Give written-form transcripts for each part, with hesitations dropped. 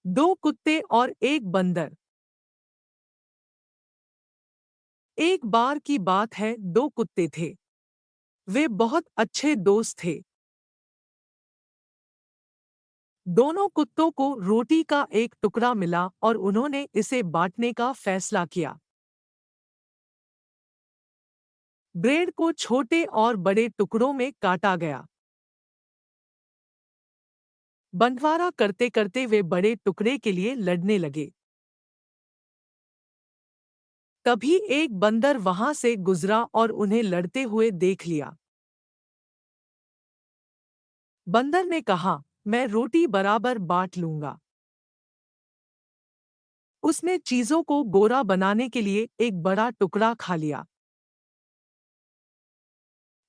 दो कुत्ते और एक बंदर। एक बार की बात है, दो कुत्ते थे। वे बहुत अच्छे दोस्त थे। दोनों कुत्तों को रोटी का एक टुकड़ा मिला और उन्होंने इसे बांटने का फैसला किया। ब्रेड को छोटे और बड़े टुकड़ों में काटा गया। बंटवारा करते करते वे बड़े टुकड़े के लिए लड़ने लगे। तभी एक बंदर वहां से गुजरा और उन्हें लड़ते हुए देख लिया। बंदर ने कहा, मैं रोटी बराबर बांट लूंगा। उसने चीजों को गोरा बनाने के लिए एक बड़ा टुकड़ा खा लिया।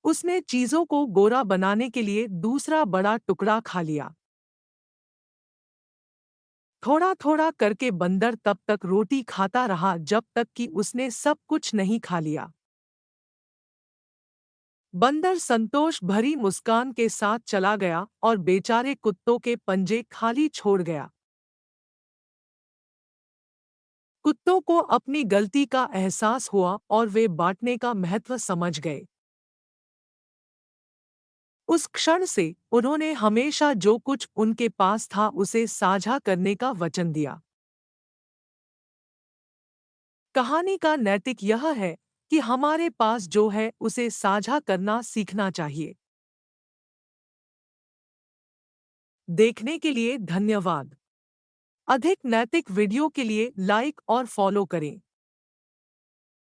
उसने चीजों को गोरा बनाने के लिए दूसरा बड़ा टुकड़ा खा लिया। थोड़ा थोड़ा करके बंदर तब तक रोटी खाता रहा जब तक कि उसने सब कुछ नहीं खा लिया। बंदर संतोष भरी मुस्कान के साथ चला गया और बेचारे कुत्तों के पंजे खाली छोड़ गया। कुत्तों को अपनी गलती का एहसास हुआ और वे बांटने का महत्व समझ गए। उस क्षण से उन्होंने हमेशा जो कुछ उनके पास था उसे साझा करने का वचन दिया। कहानी का नैतिक यह है कि हमारे पास जो है उसे साझा करना सीखना चाहिए। देखने के लिए धन्यवाद। अधिक नैतिक वीडियो के लिए लाइक और फॉलो करें।